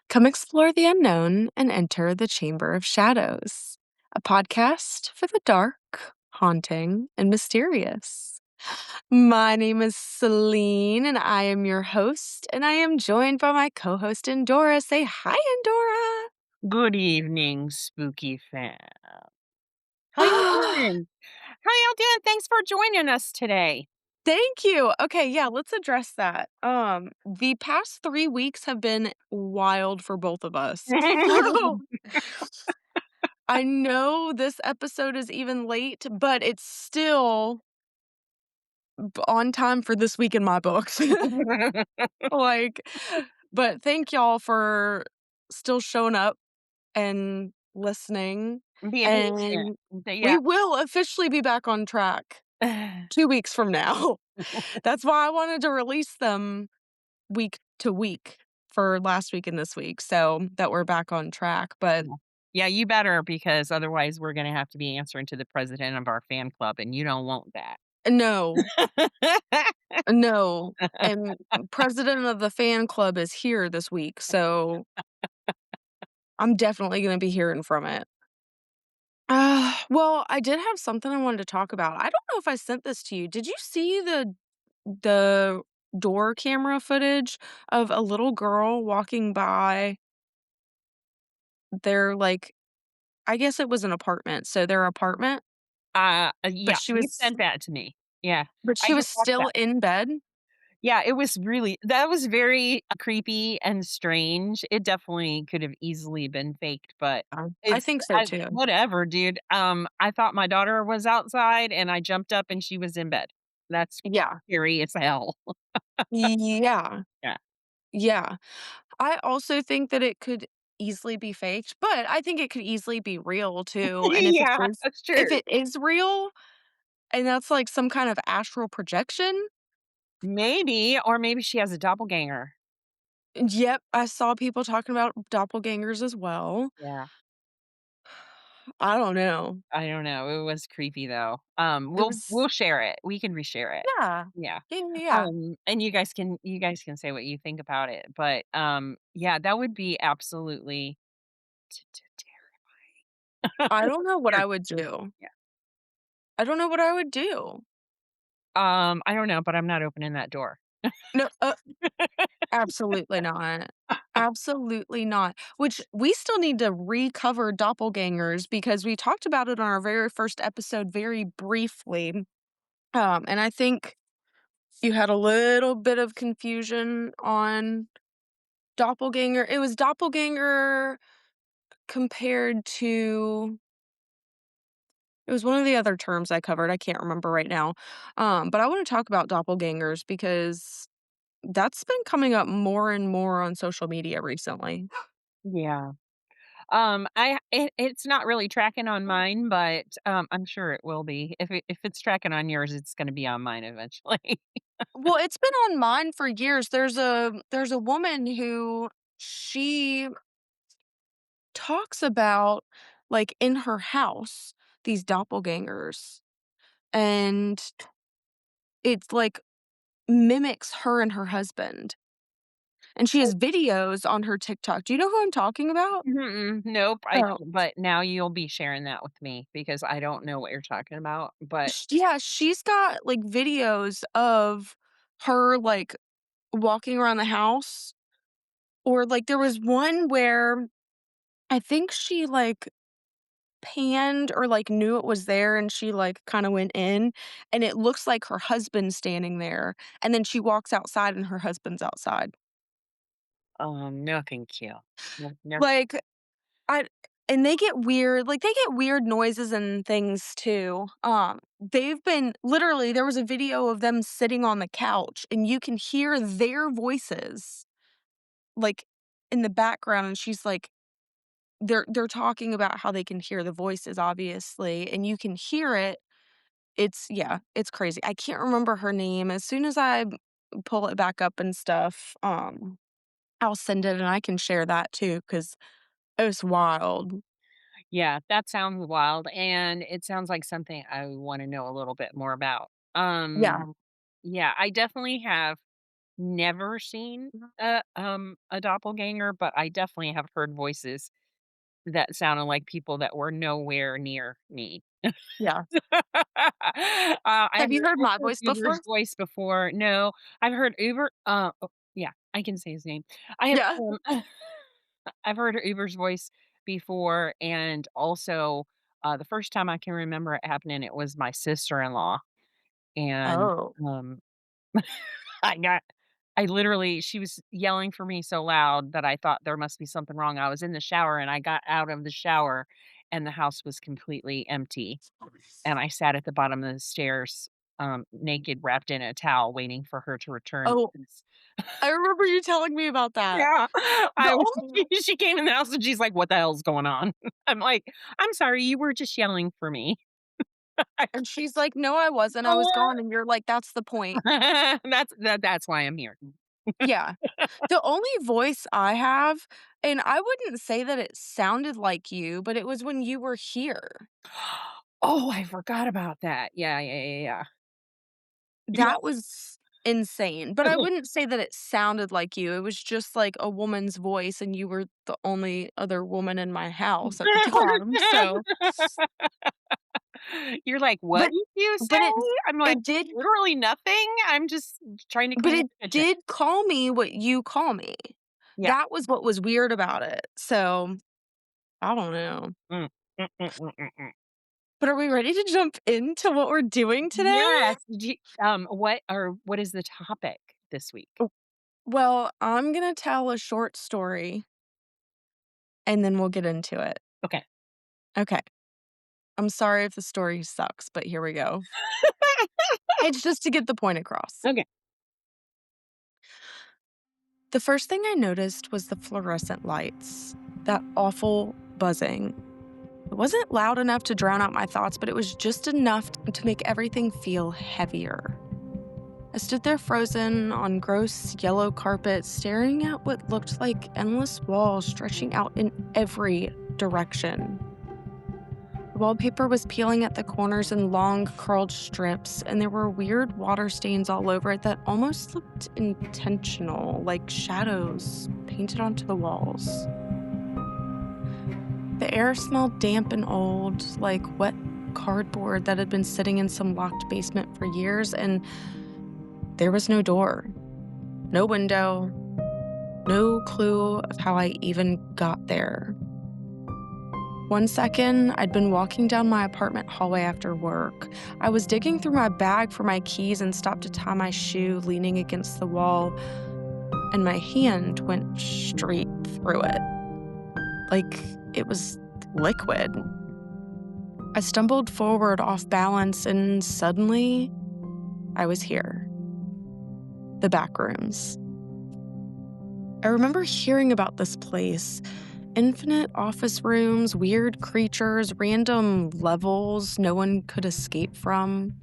Come explore the unknown and enter the Chamber of Shadows, a podcast for the dark, haunting, and mysterious. My name is Celine, and I am your host, and I am joined by my co host, Endora. Say hi, Good evening, spooky fam. How y'all Endora. doing? How y'all doing? Thanks for joining us today. Thank you. Okay, yeah, let's address that. The past 3 weeks have been wild for both of us. So I know this episode is even late, but it's still on time for this week in my books. Like, but thank y'all for still showing up and listening, Being patient. and Yeah. we will officially be back on track 2 weeks from now. That's why I wanted to release them week to week for last week and this week so that we're back on track, but Yeah. Yeah, you better because otherwise we're gonna have to be answering to the president of our fan club, and you don't want that. no, no, and president of the fan club is here this week, so I'm definitely gonna be hearing from it. Well, I did have something I wanted to talk about. I don't know if I sent this to you. Did you see the door camera footage of a little girl walking by their, like, I guess it was an apartment, so their apartment, but Yeah, she you was sent that to me. Yeah, but I she was just watched still that. in bed? Yeah, it was really that was very creepy and strange. It definitely could have easily been faked, but I it's think so too. whatever, dude. I thought my daughter was outside and I jumped up and she was in bed. That's Yeah. scary as hell. Yeah. Yeah. Yeah. I also think that it could easily be faked, but I think it could easily be real too, and Yeah, that's if true. it is real and that's, like, some kind of astral projection. Maybe, or maybe she has a doppelganger. Yep, I saw people talking about doppelgangers as well. Yeah. I don't know. I don't know. It was creepy though. It We'll was share it. We can reshare it. yeah. Yeah. Yeah, yeah, yeah. And you guys can say what you think about it. But yeah, that would be absolutely I don't know what I would terrifying. do. Yeah. I don't know what I would do. I don't know, but I'm not opening that door. No, absolutely not. Absolutely not. Which we still need to recover doppelgangers because we talked about it on our very first episode very briefly. And I think you had a little bit of confusion on doppelganger. It was doppelganger compared to it was one of the other terms I covered. I can't remember right now. But I want to talk about doppelgangers because that's been coming up more and more on social media recently. Yeah. It's not really tracking on mine, but I'm sure it will be. If it's tracking on yours, it's going to be on mine eventually. Well, it's been on mine for years. There's a woman who she talks about, like, in her house, these doppelgangers, and it's, like, mimics her and her husband, and she has videos on her TikTok. Do you know who I'm talking about? Mm-mm, nope, I Oh. don't, but now you'll be sharing that with me because I don't know what you're talking about, but Yeah, she's got, like, videos of her, like, walking around the house, or, like, there was one where I think she, like, panned or, like, knew it was there and she, like, kinda went in, and it looks like her husband's standing there, and then she walks outside and her husband's outside. no, thank you. No, no. Like, I and they get weird, like, they get weird noises and things too. They've been literally, there was a video of them sitting on the couch, and you can hear their voices, like, in the background, and she's like they're talking about how they can hear the voices, obviously, and you can hear it. It's yeah, it's crazy. I can't remember her name. As soon as I pull it back up and stuff, I'll send it and I can share that too because it was wild. Yeah, that sounds wild, and it sounds like something I wanna know a little bit more about. Yeah. Yeah, I definitely have never seen a doppelganger, but I definitely have heard voices that sounded like people that were nowhere near me. Yeah. I've Have you heard I've my heard voice Uber's before? voice before. No, I've heard Uber oh, yeah, I can say his name. I have, Yeah. I've heard Uber's voice before, and also, the first time I can remember it happening, it was my sister-in-law, and, Oh. um, I got I literally she was yelling for me so loud that I thought there must be something wrong. I was in the shower, and I got out of the shower, and the house was completely empty. And I sat at the bottom of the stairs, naked, wrapped in a towel, waiting for her to return Oh, because I remember you telling me about that. yeah, The I was only she came in the house and she's like, "What the hell's going on?" I'm like, "I'm sorry, you were just yelling for me." and she's like, "No, I wasn't. I was "Oh, gone." And you're like, "That's the point." that's why I'm here. Yeah. The only voice I have, and I wouldn't say that it sounded like you, but it was when you were here. Oh, I forgot about that. Yeah, yeah, yeah, yeah. That was insane, but I Yeah. wouldn't say that it sounded like you. It was just like a woman's voice, and you were the only other woman in my house at the time, so You're like, "What but did you say?" but I'm like, it did "Literally nothing. I'm just trying to but clean it up the kitchen." did call me what you call me. Yeah. That was what was weird about it, so, I don't know. Mm. Mm, mm, mm, mm, mm. But are we ready to jump into what we're doing today? Yes. What is the topic this week? W Well, I'm gonna tell a short story, and then we'll get into it. Okay. Okay. I'm sorry if the story sucks, but here we go. It's just to get the point across. Okay. The first thing I noticed was the fluorescent lights, that awful buzzing. It wasn't loud enough to drown out my thoughts, but it was just enough to make everything feel heavier. I stood there frozen on gross yellow carpet, staring at what looked like endless walls stretching out in every direction. The wallpaper was peeling at the corners in long, curled strips, and there were weird water stains all over it that almost looked intentional, like shadows painted onto the walls. The air smelled damp and old, like wet cardboard that had been sitting in some locked basement for years, and there was no door, no window, no clue of how I even got there. One second, I'd been walking down my apartment hallway after work. I was digging through my bag for my keys and stopped to tie my shoe, leaning against the wall, and my hand went straight through it, like it was liquid. I stumbled forward off balance, and suddenly, I was here. The Backrooms. I remember hearing about this place. Infinite office rooms, weird creatures, random levels no one could escape from.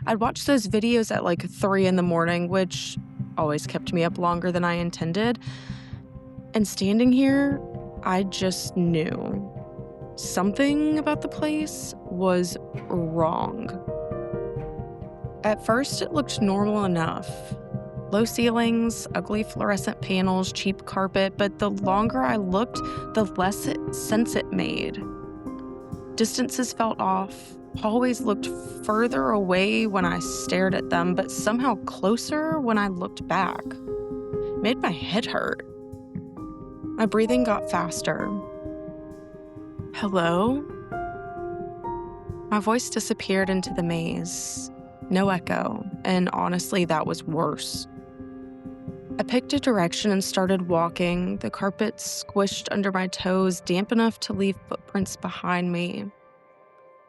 I'd watch those videos at like 3 in the morning, which always kept me up longer than I intended. And standing here, I just knew something about the place was wrong. At first, it looked normal enough. Low ceilings, ugly fluorescent panels, cheap carpet, but the longer I looked, the less sense it made. Distances felt off. Hallways looked further away when I stared at them, but somehow closer when I looked back. It made my head hurt. My breathing got faster. Hello? My voice disappeared into the maze. No echo, and honestly, that was worse. I picked a direction and started walking, the carpet squished under my toes, damp enough to leave footprints behind me.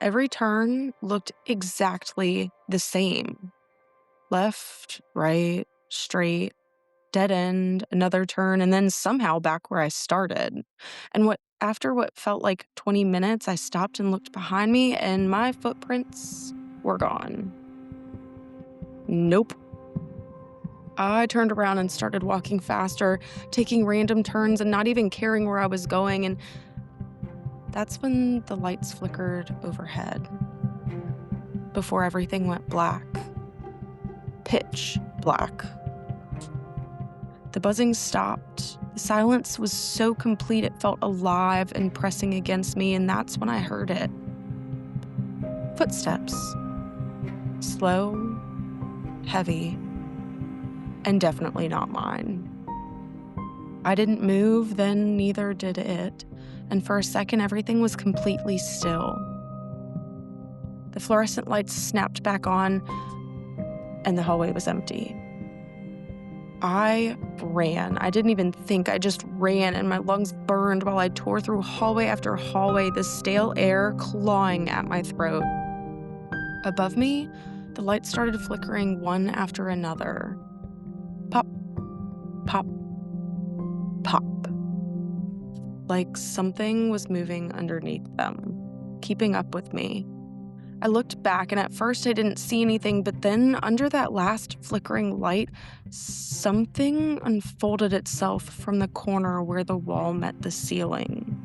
Every turn looked exactly the same. Left, right, straight, dead end, another turn, and then somehow back where I started. And after what felt like 20 minutes, I stopped and looked behind me, and my footprints were gone. Nope. I turned around and started walking faster, taking random turns and not even caring where I was going, and that's when the lights flickered overhead. Before everything went black. Pitch black. The buzzing stopped. The silence was so complete it felt alive and pressing against me, and that's when I heard it. Footsteps. Slow, heavy, and definitely not mine. I didn't move, then neither did it, and for a second everything was completely still. The fluorescent lights snapped back on, and the hallway was empty. I ran. I didn't even think. I just ran, and my lungs burned while I tore through hallway after hallway, the stale air clawing at my throat. Above me, the lights started flickering one after another. Pop, pop, pop. Like something was moving underneath them, keeping up with me. I looked back, and at first I didn't see anything, but then under that last flickering light, something unfolded itself from the corner where the wall met the ceiling.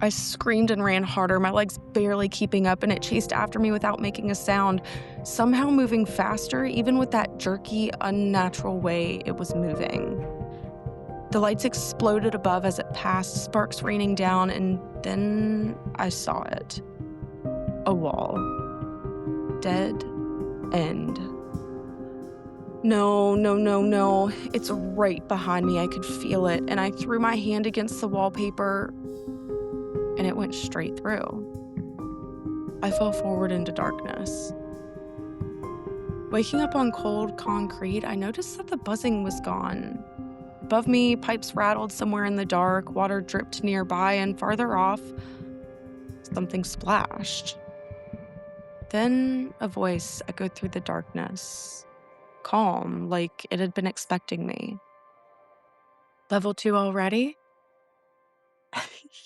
I screamed and ran harder, my legs barely keeping up, and it chased after me without making a sound, somehow moving faster, even with that jerky, unnatural way it was moving. The lights exploded above as it passed, sparks raining down, and then I saw it. A wall. Dead end. No, no, no, no. It's right behind me. I could feel it, and I threw my hand against the wallpaper, and it went straight through. I fell forward into darkness. Waking up on cold concrete, I noticed that the buzzing was gone. Above me, pipes rattled somewhere in the dark, water dripped nearby, and farther off, something splashed. Then a voice echoed through the darkness, calm, like it had been expecting me. Level 2 already?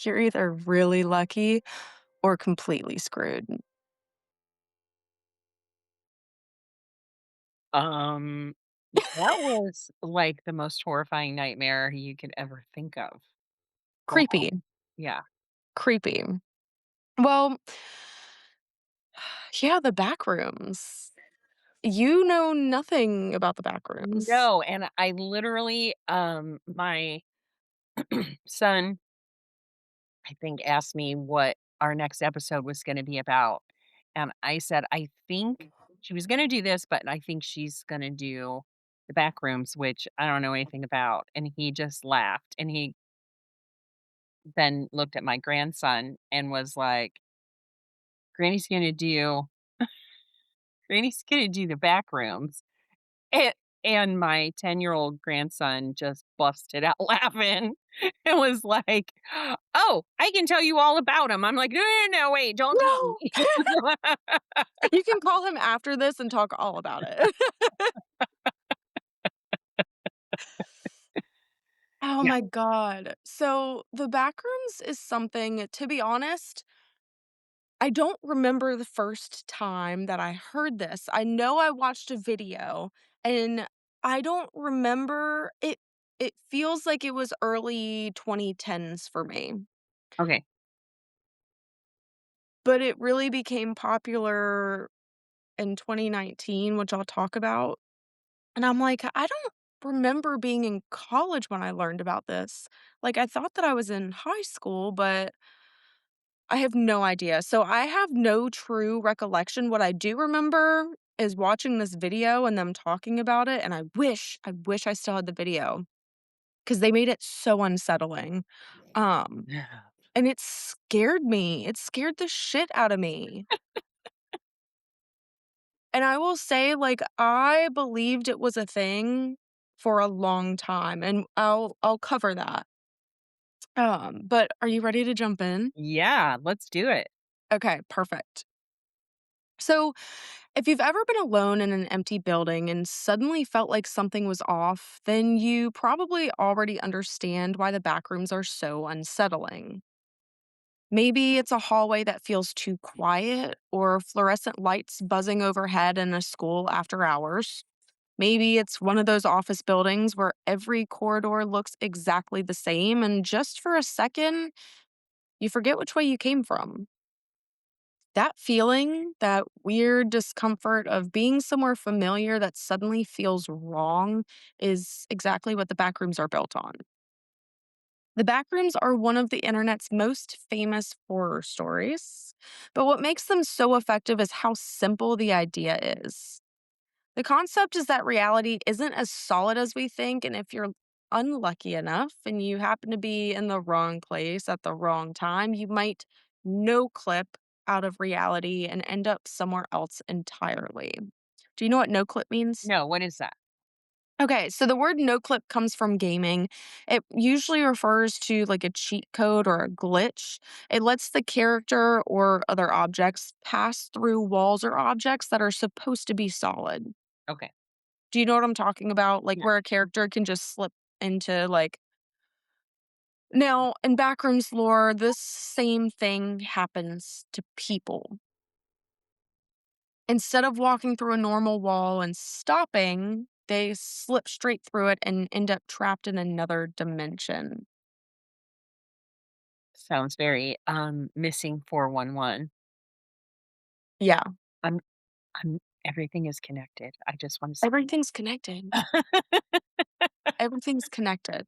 You're either really lucky or completely screwed. Um, that was, like, the most horrifying nightmare you could ever think of. Wow. Creepy. Yeah. Creepy. Well, yeah, the back rooms. You know nothing about the back rooms. No, and I literally, my son, I think, asked me what our next episode was gonna be about, and I said, "I think she was gonna do this, but I think she's gonna do the Backrooms," which I don't know anything about, and he just laughed, and he then looked at my grandson and was like, "Granny's gonna do Granny's gonna do the Backrooms." And and my 10-year-old grandson just busted out laughing and was like, "Oh, I can tell you all about him." I'm like, "No, no, no, wait, don't tell No! me." You can call him after this and talk all about it. Oh Yeah, my god. So, the Backrooms is something, to be honest, I don't remember the first time that I heard this. I know I watched a video, and I don't remember it feels like it was early 2010s for me, okay. but it really became popular in 2019, which I'll talk about. And I'm like, I don't remember being in college when I learned about this. Like, I thought that I was in high school, but I have no idea. So I have no true recollection. What I do remember is watching this video and them talking about it, and I wish I still had the video because they made it so unsettling. Um, Yeah. and it scared me. It scared the shit out of me. And I will say, like, I believed it was a thing for a long time, and I'll cover that. But are you ready to jump in? Yeah, let's do it. Okay, perfect. So, if you've ever been alone in an empty building and suddenly felt like something was off, then you probably already understand why the back rooms are so unsettling. Maybe it's a hallway that feels too quiet, or fluorescent lights buzzing overhead in a school after hours. Maybe it's one of those office buildings where every corridor looks exactly the same, and just for a second, you forget which way you came from. That feeling, that weird discomfort of being somewhere familiar that suddenly feels wrong is exactly what the backrooms are built on. The backrooms are one of the internet's most famous horror stories, but what makes them so effective is how simple the idea is. The concept is that reality isn't as solid as we think, and if you're unlucky enough and you happen to be in the wrong place at the wrong time, you might no clip out of reality and end up somewhere else entirely. Do you know what no clip means? No, what is that? Okay, so the word no clip comes from gaming. It usually refers to like a cheat code or a glitch. It lets the character or other objects pass through walls or objects that are supposed to be solid. Okay. Do you know what I'm talking about? Like Yeah. where a character can just slip into like now in Backrooms lore, this same thing happens to people. Instead of walking through a normal wall and stopping, they slip straight through it and end up trapped in another dimension. Sounds very, missing 411. Yeah, I'm I'm everything is connected. I just wanna say everything's connected. Everything's connected.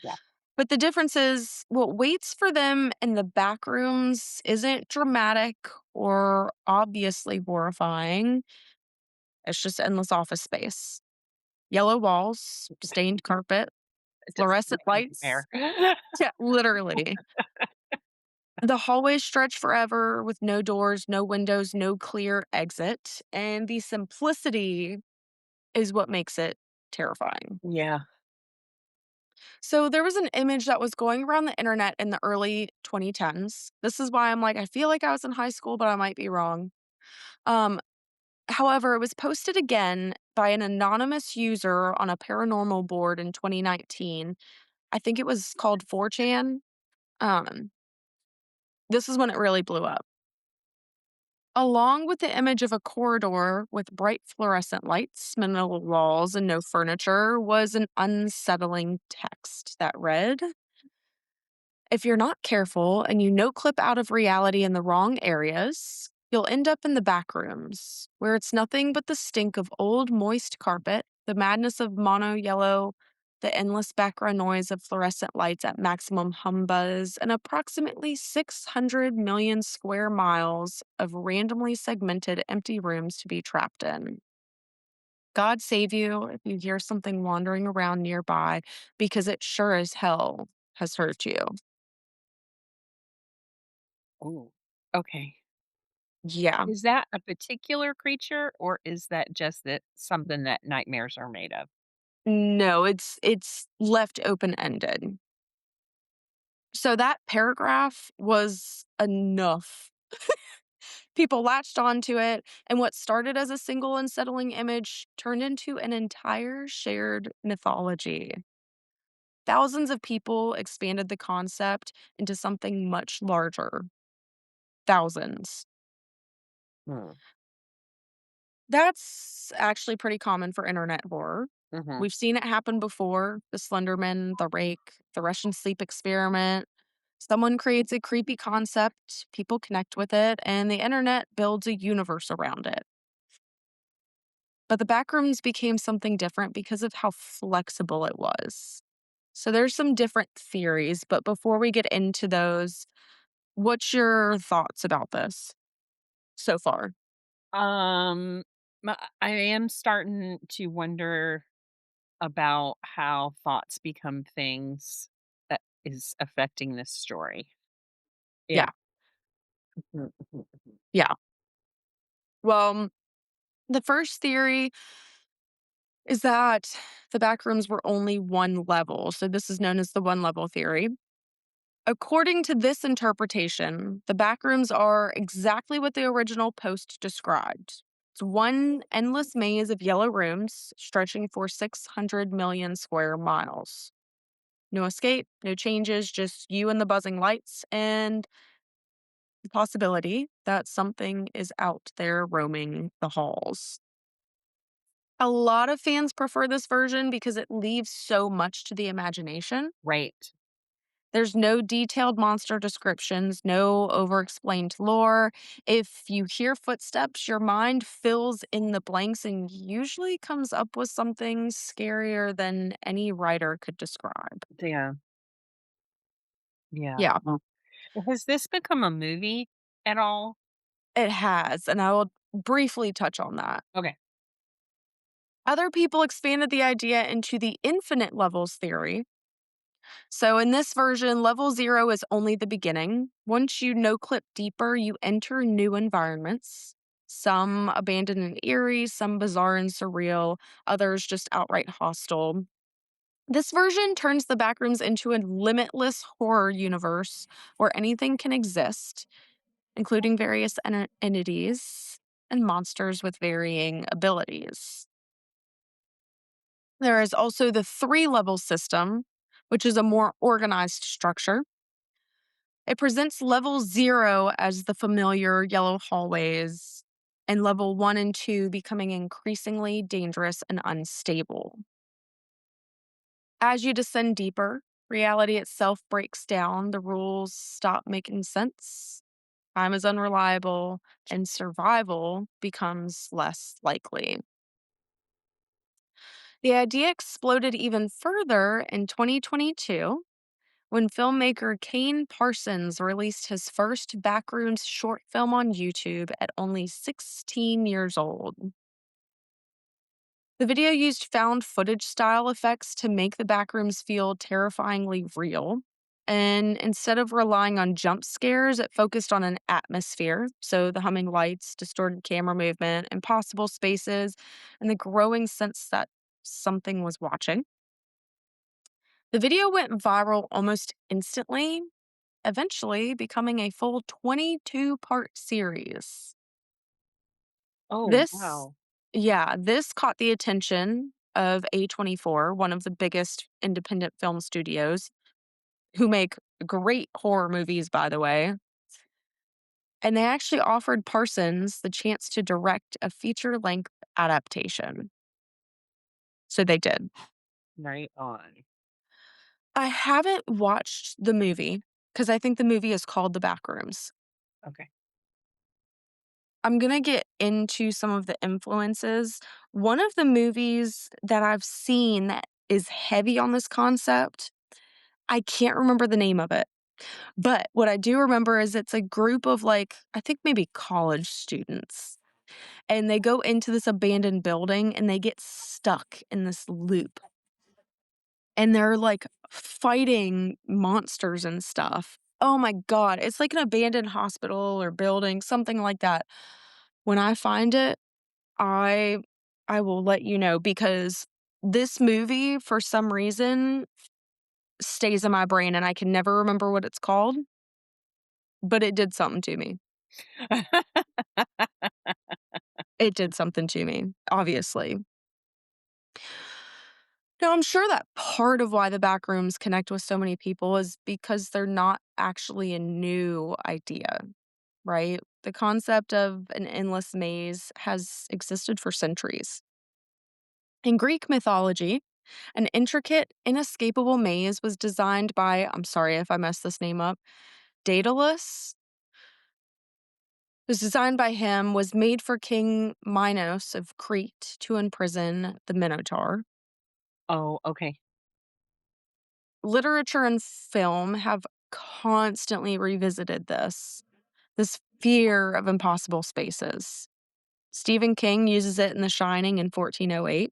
yeah. But the difference is what waits for them in the back rooms isn't dramatic or obviously horrifying. It's just endless office space. Yellow walls, stained carpet, Just fluorescent a lights. nightmare. Yeah, literally. The hallways stretch forever with no doors, no windows, no clear exit. And the simplicity is what makes it terrifying. Yeah. So there was an image that was going around the internet in the early 2010s. This is why I'm like, I feel like I was in high school, but I might be wrong. Um, However, it was posted again by an anonymous user on a paranormal board in 2019. I think it was called 4chan. Um, this is when it really blew up. Along with the image of a corridor with bright fluorescent lights, minimal walls, and no furniture was an unsettling text that read, if you're not careful and you no clip out of reality in the wrong areas, you'll end up in the back rooms, where it's nothing but the stink of old, moist carpet, the madness of mono yellow, the endless background noise of fluorescent lights at maximum hum buzz, and approximately 600 million square miles of randomly segmented empty rooms to be trapped in. God save you if you hear something wandering around nearby because it sure as hell has hurt you. Ooh. Okay. Yeah. Is that a particular creature, or is that just that something that nightmares are made of? No, it's left open-ended. So that paragraph was enough. People latched onto it, and what started as a single unsettling image turned into an entire shared mythology. Thousands of people expanded the concept into something much larger. Thousands. Hmm. That's actually pretty common for internet horror. Mhm. We've seen it happen before, the Slenderman, the Rake, the Russian sleep experiment. Someone creates a creepy concept, people connect with it, and the internet builds a universe around it. But the backrooms became something different because of how flexible it was. So there's some different theories, but before we get into those, what's your thoughts about this so far? Um, I am starting to wonder about how thoughts become things that is affecting this story. Yeah. Yeah, Mhm, mhm, mhm. yeah. Well, the first theory is that the backrooms were only one level. So this is known as the one level theory. According to this interpretation, the backrooms are exactly what the original post described. It's one endless maze of yellow rooms stretching for 600 million square miles. No escape, no changes, just you and the buzzing lights, and the possibility that something is out there roaming the halls. A lot of fans prefer this version because it leaves so much to the imagination. Right. There's no detailed monster descriptions, no over explained lore. If you hear footsteps, your mind fills in the blanks and usually comes up with something scarier than any writer could describe. Yeah. Yeah. Yeah, Well, has this become a movie at all? it has. And I will briefly touch on that. Okay. Other people expanded the idea into the infinite levels theory. So, in this version, level zero is only the beginning. Once you no clip deeper, you enter new environments. Some abandoned and eerie, some bizarre and surreal, others just outright hostile. This version turns the backrooms into a limitless horror universe where anything can exist, including various entities and monsters with varying abilities. There is also the three level system, which is a more organized structure. It presents level 0 as the familiar yellow hallways, and level 1 and 2 becoming increasingly dangerous and unstable. As you descend deeper, reality itself breaks down, the rules stop making sense, time is unreliable, and survival becomes less likely. The idea exploded even further in 2022 when filmmaker Kane Parsons released his first Backrooms short film on YouTube at only 16 years old. The video used found footage style effects to make the backrooms feel terrifyingly real. And instead of relying on jump scares, it focused on an atmosphere. So the humming lights, distorted camera movement, impossible spaces, and the growing sense that something was watching. The video went viral almost instantly, eventually becoming a full 22-part series. Oh, This wow. yeah, this caught the attention of A24, one of the biggest independent film studios, who make great horror movies, by the way, and they actually offered Parsons the chance to direct a feature-length adaptation. So they did. Right on. I haven't watched the movie because I think the movie is called The Backrooms. Okay. I'm gonna get into some of the influences. One of the movies that I've seen that is heavy on this concept, I can't remember the name of it, but what I do remember is it's a group of, like, I think maybe college students, and they go into this abandoned building, and they get stuck in this loop, and they're, like, fighting monsters and stuff. Oh my god, it's like an abandoned hospital or building, something like that. When I find it, I I will let you know because this movie, for some reason, stays in my brain, and I can never remember what it's called, but it did something to me. It did something to me, obviously. Now, I'm sure that part of why the backrooms connect with so many people is because they're not actually a new idea, right? The concept of an endless maze has existed for centuries. In Greek mythology, an intricate, inescapable maze was designed by, I'm sorry if I messed this name up, Daedalus. It was designed by him, was made for King Minos of Crete to imprison the Minotaur. Oh, okay. Literature and film have constantly revisited this fear of impossible spaces. Stephen King uses it in The Shining in 1408.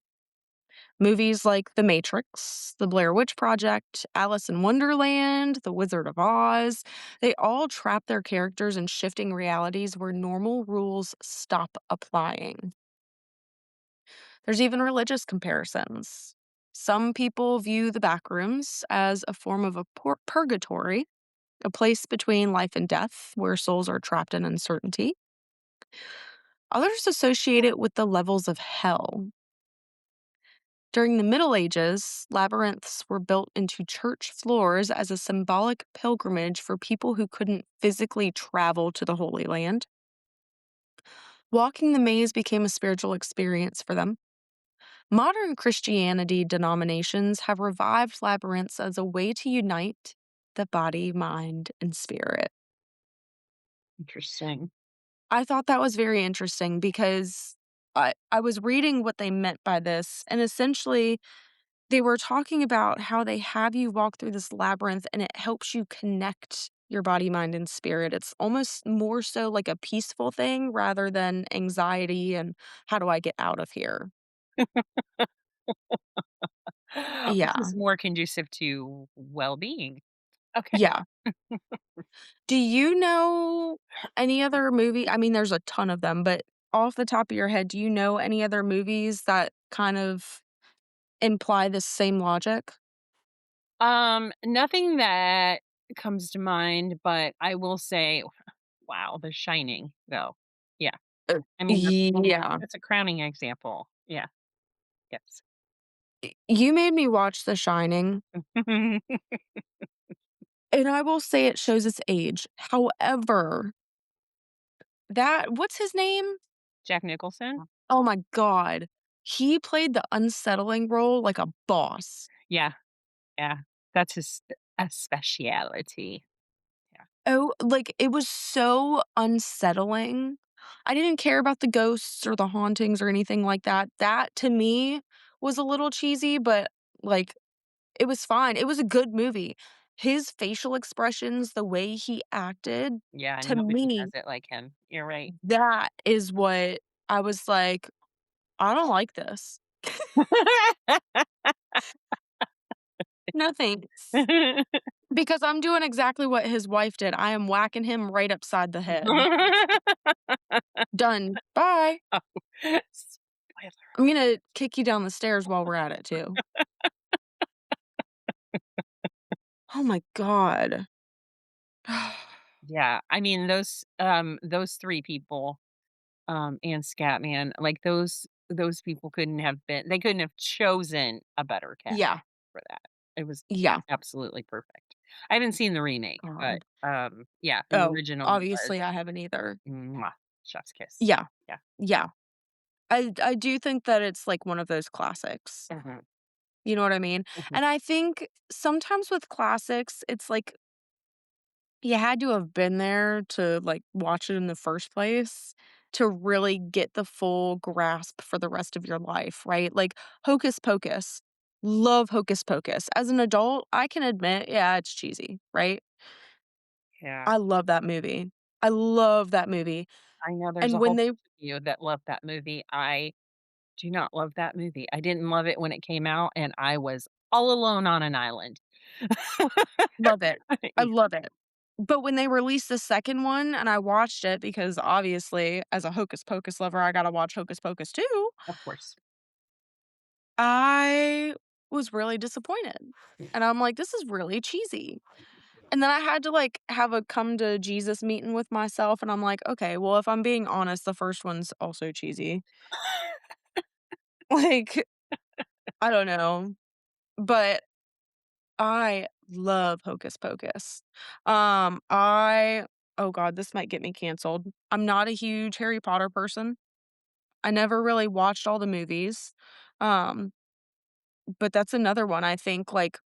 Movies like The Matrix, The Blair Witch Project, Alice in Wonderland, The Wizard of Oz, they all trap their characters in shifting realities where normal rules stop applying. There's even religious comparisons. Some people view the backrooms as a form of a purgatory, a place between life and death where souls are trapped in uncertainty. Others associate it with the levels of hell. During the Middle Ages, labyrinths were built into church floors as a symbolic pilgrimage for people who couldn't physically travel to the Holy Land. Walking the maze became a spiritual experience for them. Modern Christianity denominations have revived labyrinths as a way to unite the body, mind, and spirit. Interesting. I thought that was very interesting because I was reading what they meant by this, and essentially, they were talking about how they have you walk through this labyrinth, and it helps you connect your body, mind, and spirit. It's almost more so like a peaceful thing rather than anxiety and, "How do I get out of here?" Which Yeah. is more conducive to well-being. Okay. Yeah. Do you know any other movie, I mean, there's a ton of them, but off the top of your head, do you know any other movies that kind of imply the same logic? Nothing that comes to mind, but I will say, wow, The Shining, though. Yeah. Uh, I mean, yeah. that's a crowning example. Yeah. Yes. You made me watch The Shining, and I will say it shows its age. However, that what's his name? Jack Nicholson? Oh my god. He played the unsettling role like a boss. Yeah, yeah. That's his a speciality. Yeah. Oh, like, it was so unsettling. I didn't care about the ghosts or the hauntings or anything like that. That, to me, was a little cheesy, but, like, it was fine. It was a good movie. His facial expressions, the way he acted, Yeah, to nobody me, does it like him. You're right. that is what I was like, "I don't like this. No, thanks." Because I'm doing exactly what his wife did. I am whacking him right upside the head. Done. Bye. Spoiler. I'm gonna kick you down the stairs while we're at it too. Oh my god. Yeah, I mean, those 3 people, and Scatman, like, those people couldn't have been they couldn't have chosen a better cast Yeah, for that. It was yeah. absolutely perfect. I haven't seen the remake, but, God. yeah, the Oh, original was obviously I haven't either. mwah, chef's kiss. Yeah, Yeah. yeah. I do think that it's like one of those classics. Mhm, You know what I mean? mhm. And I think sometimes with classics, it's like you had to have been there to, like, watch it in the first place to really get the full grasp for the rest of your life, right? Like, Hocus Pocus. Love Hocus Pocus. As an adult, I can admit, yeah, it's cheesy, right? Yeah. I love that movie. I love that movie. I know there's And a when whole they bunch of you that love that movie. I do not love that movie. I didn't love it when it came out, and I was all alone on an island. love it. I Yeah, love it. But when they released the second one and I watched it because obviously as a Hocus Pocus lover, I gotta watch Hocus Pocus too, of course. I was really disappointed. And I'm like, "This is really cheesy." And then I had to, like, have a come to Jesus meeting with myself, and I'm like, "Okay, well, if I'm being honest, the first one's also cheesy." Like, I don't know, but I love Hocus Pocus. I oh god, this might get me canceled. I'm not a huge Harry Potter person. I never really watched all the movies. Um, but that's another one I think, like,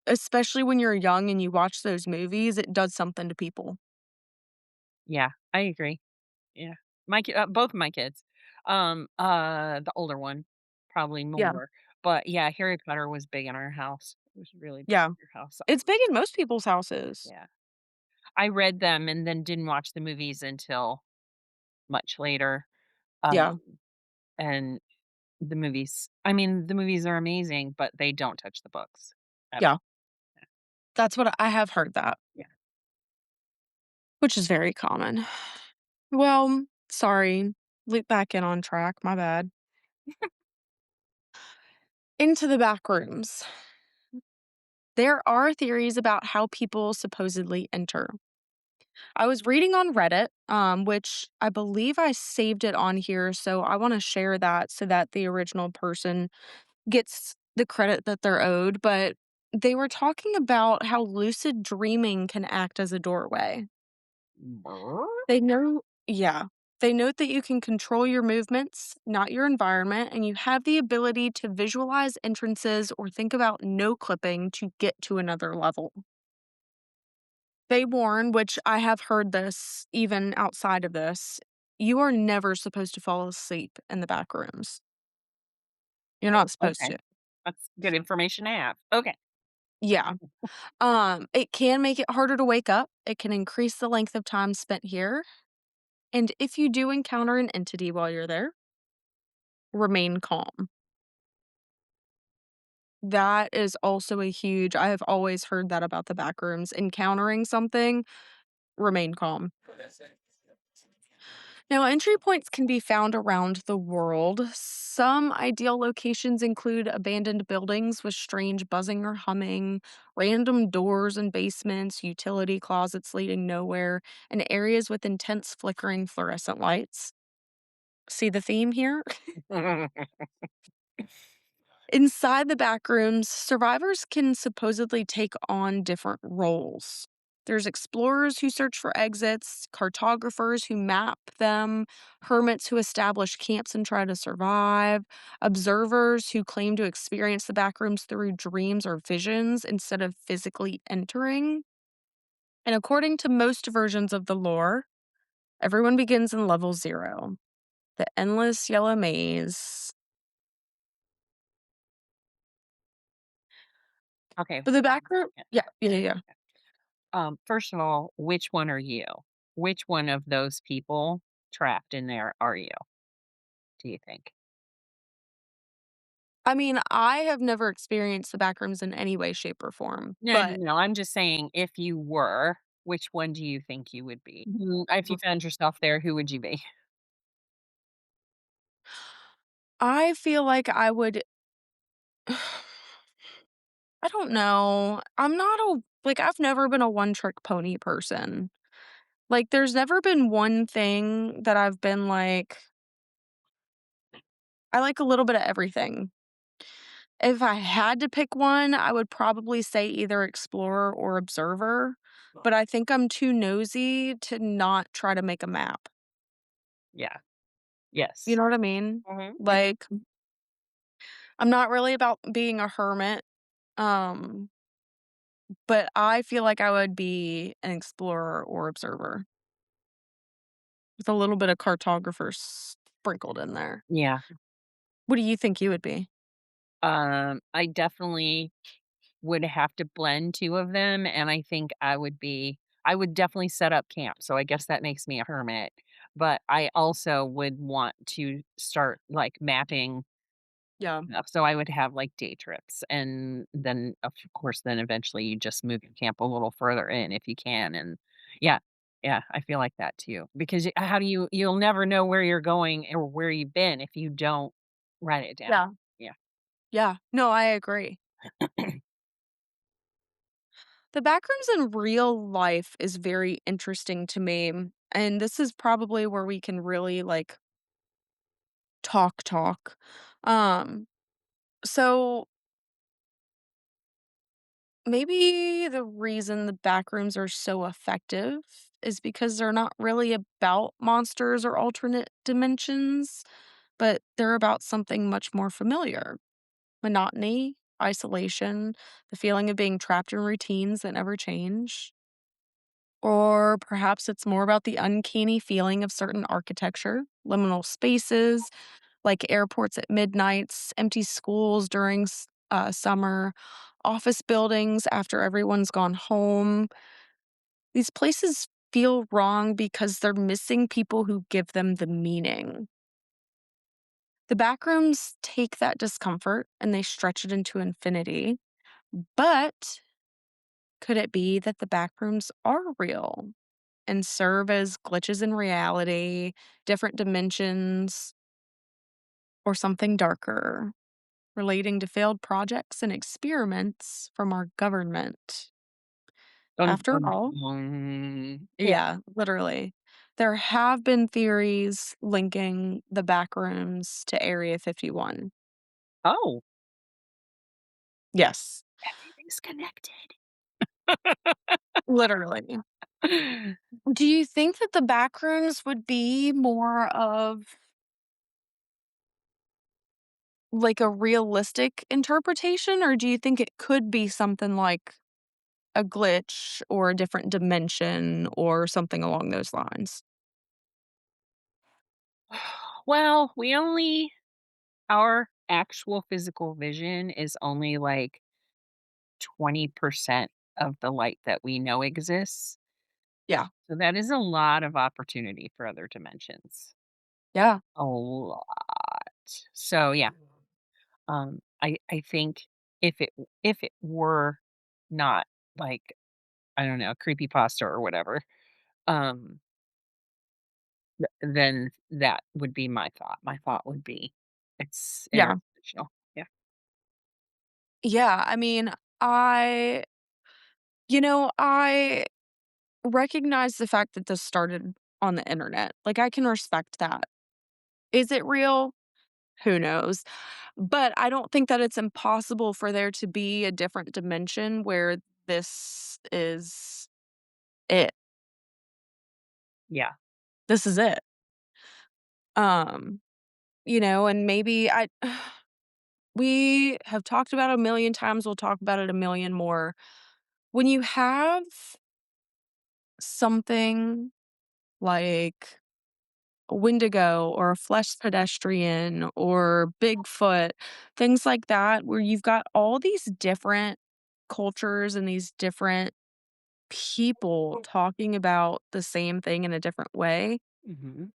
especially when you're young and you watch those movies, it does something to people. Yeah, I agree. Yeah. Both of my kids. The older one, probably Yeah, more, but yeah, Harry Potter was big in our house. It was really big yeah. in your house. It's big in most people's houses. Yeah. I read them and then didn't watch the movies until much later, um, Yeah, and the movies are amazing, but they don't touch the books at all. yeah. That's what I have heard that, Yeah. which is very common. Well, sorry. Loop back in on track, my bad. Into the back rooms. There are theories about how people supposedly enter. I was reading on Reddit, which I believe I saved it on here, so I want to share that so that the original person gets the credit that they're owed. But they were talking about how lucid dreaming can act as a doorway. Brr? They know, yeah. They note that you can control your movements, not your environment, and you have the ability to visualize entrances or think about no clipping to get to another level. They warn, which I have heard this even outside of this, you are never supposed to fall asleep in the back rooms. You're Oh, not supposed okay. to. That's good information to have. Okay. Yeah. It can make it harder to wake up. It can increase the length of time spent here. And if you do encounter an entity while you're there, remain calm. That is also a huge I have always heard that about the back rooms. Encountering something, remain calm. Now, entry points can be found around the world. Some ideal locations include abandoned buildings with strange buzzing or humming, random doors and basements, utility closets leading nowhere, and areas with intense flickering fluorescent lights. See the theme here? Inside the back rooms, survivors can supposedly take on different roles. There's explorers who search for exits, cartographers who map them, hermits who establish camps and try to survive, observers who claim to experience the back rooms through dreams or visions instead of physically entering. And according to most versions of the lore, everyone begins in level 0, the endless yellow maze. Okay. But the back room, Yeah. yeah, yeah, yeah, yeah. First of all, which one are you? Which one of those people trapped in there are you, do you think? I mean, I have never experienced the backrooms in any way, shape, or form, No, no, but no. I'm just saying if you were, which one do you think you would be? If you found yourself there, who would you be? I feel like I would I don't know. I'm not a like, I've never been a one trick pony person. Like, there's never been one thing that I've been like, I like a little bit of everything. If I had to pick one, I would probably say either explorer or observer, but I think I'm too nosy to not try to make a map. Yeah. You Yes. know what I mean? Mhm. Like, I'm not really about being a hermit. Um, but I feel like I would be an explorer or observer with a little bit of cartographer sprinkled in there. Yeah. What do you think you would be? I definitely would have to blend 2 of them, and I would definitely set up camp, so I guess that makes me a hermit, but I also would want to start, like, mapping Yeah. stuff, so I would have, like, day trips, and then, of course, then eventually you just move your camp a little further in if you can, and yeah, yeah, I feel like that too, because how do you'll never know where you're going or where you've been if you don't write it down. Yeah. Yeah. Yeah. No, I agree. The backrooms in real life is very interesting to me. And this is probably where we can really like talk. Um, so maybe the reason the backrooms are so effective is because they're not really about monsters or alternate dimensions, but they're about something much more familiar: monotony, isolation, the feeling of being trapped in routines that never change. Or perhaps it's more about the uncanny feeling of certain architecture, liminal spaces like airports at midnights, empty schools during summer, office buildings after everyone's gone home. These places feel wrong because they're missing people who give them the meaning. The backrooms take that discomfort and they stretch it into infinity. But could it be that the backrooms are real and serve as glitches in reality, different dimensions, or something darker, relating to failed projects and experiments from our government? Dun, After dun, all, dun. Yeah. yeah, literally, there have been theories linking the backrooms to Area 51. Oh, Yes, everything's connected. literally. Do you think that the backrooms would be more of like a realistic interpretation, or do you think it could be something like a glitch or a different dimension or something along those lines? Well, we only our actual physical vision is only like 20% of the light that we know exists. Yeah. So that is a lot of opportunity for other dimensions. Yeah. A lot. So yeah, I think if it were not like, I don't know, creepypasta or whatever, um, then that would be my thought. My thought would be it's Yeah. interdimensional. Yeah. Yeah. I mean, I recognize the fact that this started on the internet. Like, I can respect that. Is it real? Who knows? But I don't think that it's impossible for there to be a different dimension where this is it. Yeah. This is it. Um, and maybe we have talked about it a million times, we'll talk about it a million more. When you have something like a Wendigo or a flesh pedestrian or Bigfoot, things like that, where you've got all these different cultures and these different people talking about the same thing in a different way. Mhm.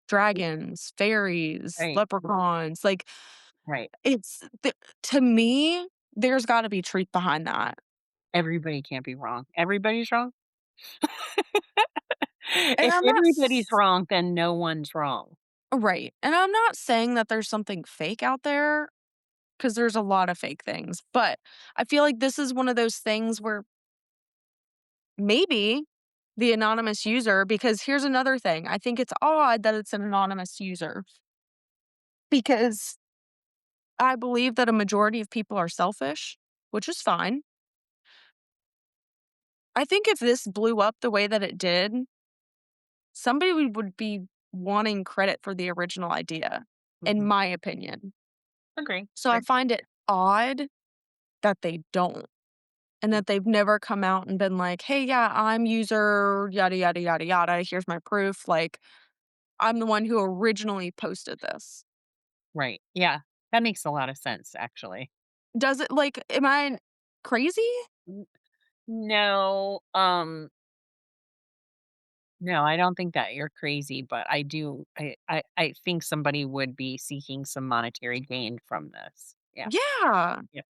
Dragons, fairies, Right. leprechauns, like, Right. it's the to me, there's gotta be truth behind that. Everybody can't be wrong. Everybody's wrong? And If I'm not everybody's s wrong, then no one's wrong. Right, and I'm not saying that there's something fake out there, because there's a lot of fake things, but I feel like this is one of those things where maybe the anonymous user, because here's another thing, I think it's odd that it's an anonymous user, because I believe that a majority of people are selfish, which is fine. I think if this blew up the way that it did, somebody would be wanting credit for the original idea, in Mhm. my opinion. Agree. So I Agree. find it odd that they don't, and Mm. that they've never come out and been like, "Hey, yeah, I'm user yada, yada, yada, yada. Here's my proof. Like, I'm the one who originally posted this." Right. Yeah. That makes a lot of sense, actually. Does it like, am I crazy? N no, no, I don't think that you're crazy, but I think somebody would be seeking some monetary gain from this. Yeah. Yeah. Yeah.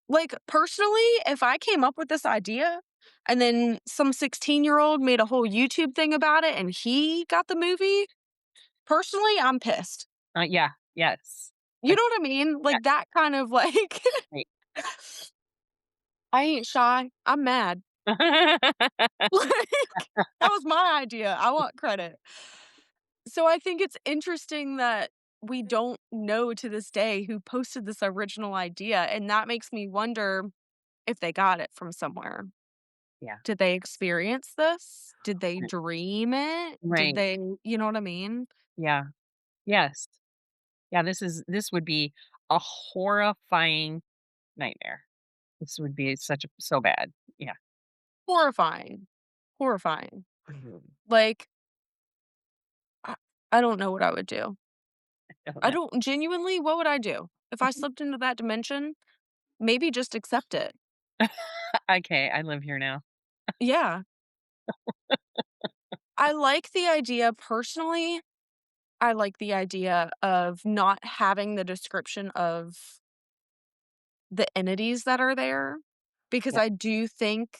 Like, personally, if I came up with this idea and then some 16-year-old made a whole YouTube thing about it and he got the movie, personally, I'm pissed. Yeah. Yes. You know what I mean? Yeah. Like, that kind of like Right. I ain't shy. I'm mad. Like, that was my idea. I want credit. So I think it's interesting that we don't know to this day who posted this original idea, and that makes me wonder if they got it from somewhere. Yeah. Did they experience this? Did they Right. dream it? Did Right. they, you know what I mean? Yeah. Yes. Yeah, this would be a horrifying nightmare. This would be such a so bad. Yeah. Horrifying. Horrifying. Mhm. Like, I I don't know what I would do. I don't I know. don't genuinely, what would I do? If I slipped into that dimension, maybe just accept it. Okay, I live here now. Yeah. I like the idea personally. I like the idea of not having the description of the entities that are there, because Yeah. I do think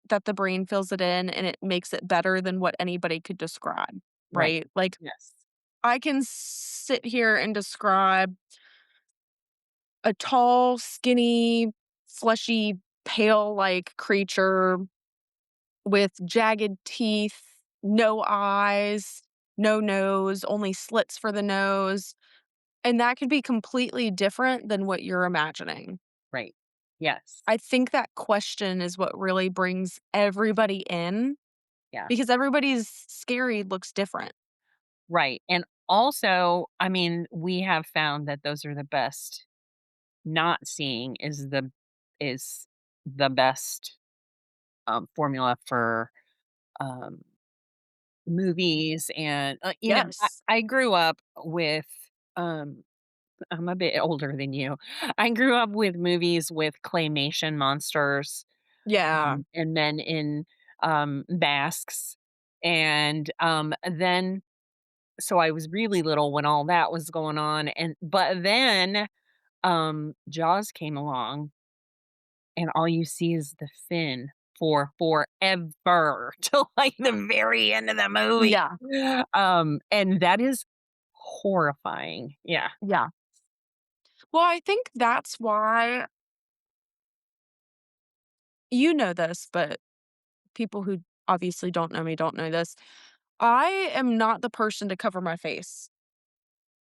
that the brain fills it in and it makes it better than what anybody could describe, Right. right? Like, Yes. I can sit here and describe a tall, skinny, fleshy, pale like creature with jagged teeth, no eyes, no nose, only slits for the nose. And that could be completely different than what you're imagining. Right. Yes. I think that question is what really brings everybody in Yeah. because everybody's scary looks different. Right. And also, I mean, we have found that those are the best. Not seeing is the best, formula for, um, movies and, Yes. I grew up with, um I'm a bit older than you. I grew up with movies with claymation monsters, Yeah. and men in, masks, and, then so I was really little when all that was going on, but then, Jaws came along, and all you see is the fin for forever till, like, the very end of the movie. Yeah. And that is horrifying. Yeah, Yeah. Well, I think that's why you know this, but people who obviously don't know me don't know this. I am not the person to cover my face.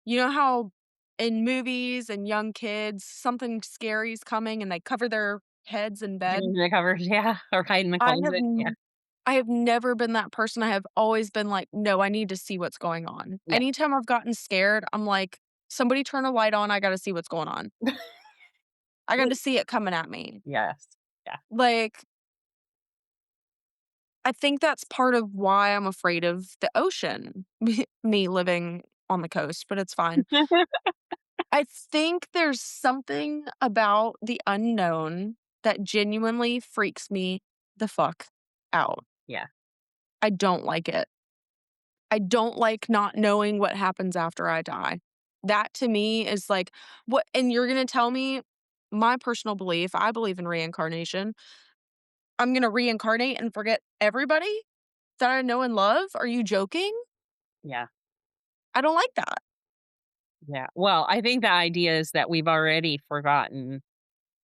You know how in movies and young kids, something scary is coming and they cover their heads in get bed? under the covers, yeah, or hide in the I have closet, yeah, n I have never been that person. I have always been like, "No, I need to see what's going on." yeah. Anytime I've gotten scared, I'm like, "Somebody turn a light on, I gotta see what's going on. I gotta see it coming at me." Yes, yeah. Like, I think that's part of why I'm afraid of the ocean, me living on the coast, but it's fine. I think there's something about the unknown that genuinely freaks me the fuck out. Yeah, I don't like it. I don't like not knowing what happens after I die. That to me is like what and you're gonna tell me my personal belief, I believe in reincarnation. I'm gonna reincarnate and forget everybody that I know and love? Are you joking? yeah, I don't like that. yeah. Well, I think the idea is that we've already forgotten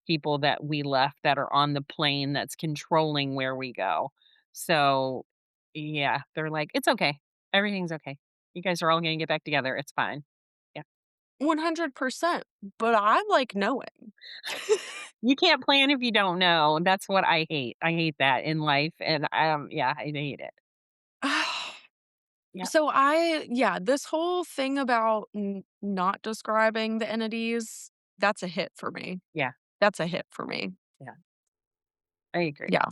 people that we left that are on the plane that's controlling where we go. So, yeah, they're like, "It's okay. Everything's okay. You guys are all gonna get back together. It's fine." Yeah. 100%, but I like knowing. You can't plan if you don't know. That's what I hate. I hate that in life, and, yeah, I hate it. Yeah, So yeah, this whole thing about not describing the entities, that's a hit for me. yeah, That's a hit for me. yeah. I agree. Yeah.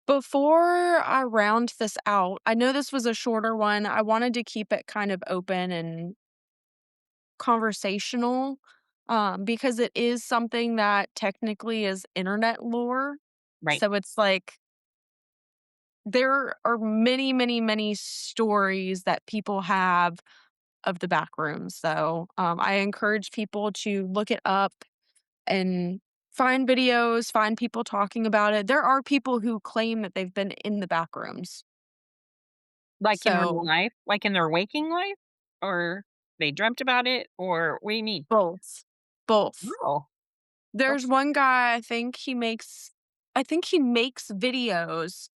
Before I round this out, I know this was a shorter one. I wanted to keep it kind of open and conversational because it is something that technically is internet lore. Right. So it's like there are many, many, many stories that people have of the back rooms. So I encourage people to look it up and find videos, find people talking about it. There are people who claim that they've been in the back rooms. Like in real So life? Like in their waking life? Or they dreamt about it? Or what do you mean? both, both. Oh, oh, There's one guy, I think he makes videos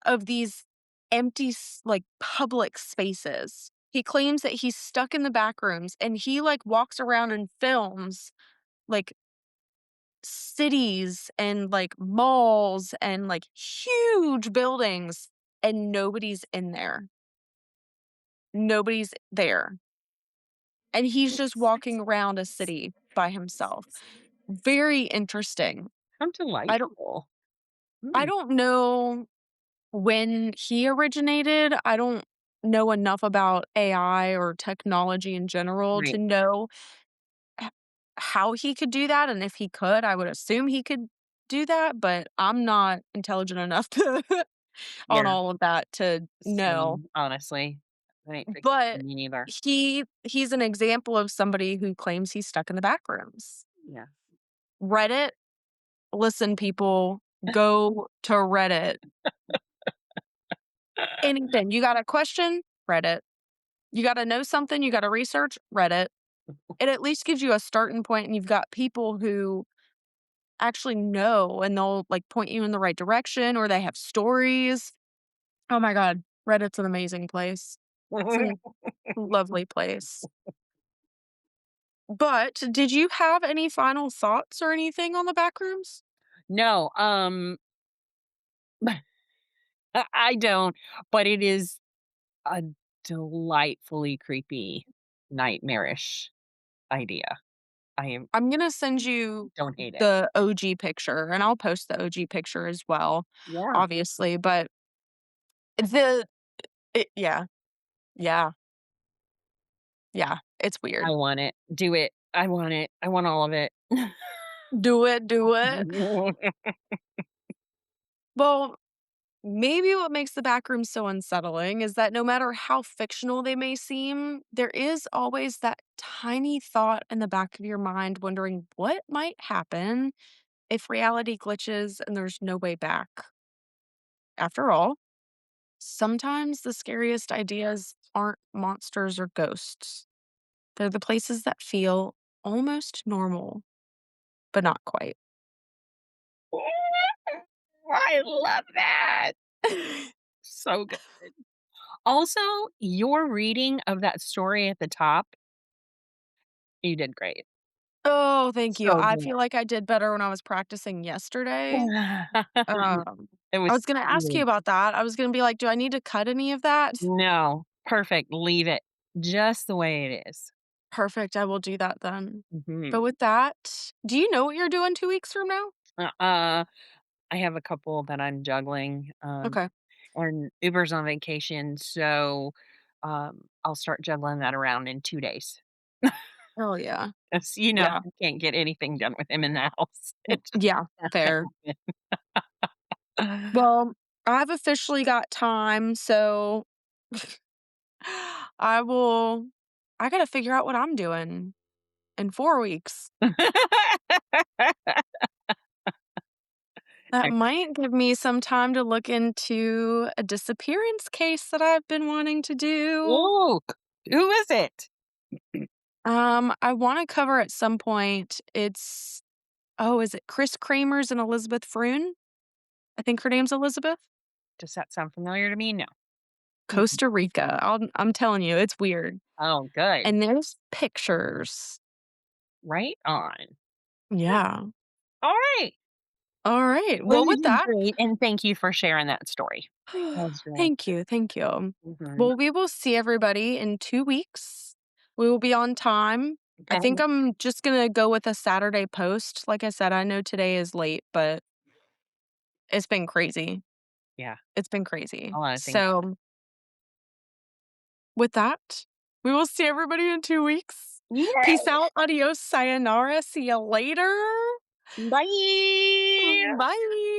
of these empty like public spaces. He claims that he's stuck in the back rooms and he like walks around and films like cities and like malls and like huge buildings and nobody's in there. Nobody's there. And he's just walking around a city by himself. Very interesting. how I don't delightful. I Mm, don't know when he originated. I don't know enough about AI or technology in general to right. know h how he could do that, and if he could, I would assume he could do that, but I'm not intelligent enough to on Yeah, all of that to know. same, honestly. That ain't fixing But me neither. he's an example of somebody who claims he's stuck in the back rooms. Yeah. Reddit, listen, people, go to Reddit. Anything. You got a question? Reddit. You gotta know something, you gotta research? Reddit. It at least gives you a starting point, and you've got people who actually know, and they'll, like, point you in the right direction, or they have stories. Oh my god. Reddit's an amazing place. It's a lovely place. But did you have any final thoughts or anything on the Backrooms? No, I don't, but it is a delightfully creepy, nightmarish idea. I am I'm gonna send you don't hate it. the OG picture, and I'll post the OG picture as well, Yeah. obviously, but the yeah, yeah, yeah, it's I weird. want it. Do it. I want it. I want all of it. Do it, do it. Well, maybe what makes the Backrooms so unsettling is that no matter how fictional they may seem, there is always that tiny thought in the back of your mind wondering what might happen if reality glitches and there's no way back. After all, sometimes the scariest ideas aren't monsters or ghosts. They're the places that feel almost normal, but not quite. I love that. So good. Also, your reading of that story at the top, you did great. Oh, thank you. So I good. feel like I did better when I was practicing yesterday. It I was was gonna ask you good. about that. I was gonna be like, "Do I need to cut any of that?" No, perfect. Leave it just the way it is. Perfect, I will do that then. But Mhm. with that, do you know what you're doing 2 weeks from now? Uh, I have a couple that I'm juggling, Okay. and Uber's on vacation, so, I'll start juggling that around in 2 days. Oh, yeah. 'Cause, Yeah. I can't get anything done with him in the house. It's just Yeah, not fair. happening. Well, I've officially got time, so I will I gotta figure out what I'm doing in 4 weeks. That might give me some time to look into a disappearance case that I've been wanting to do. Ooh, who is it? I wanna cover at some point, is it Chris Kramer's and Elizabeth Froon? I think her name's Elizabeth? Does that sound familiar to me? No. Mm-mm. Costa Rica. I'm telling you, it's weird. Oh, good. And there's pictures. Right on. Yeah. Alright. Alright. Well, Well, you with did that great, and thank you for sharing that story. That was really thank you, thank you. mhm. Well, we will see everybody in 2 weeks. We will be on time. I think Okay. I'm just gonna go with a Saturday post. Like I said, I know today is late, but it's been crazy. Yeah, It's been crazy. a lot of things. So, with that, we will see everybody in 2 weeks. Peace Yay! out, adios, sayonara, see you later. Bye. Bye.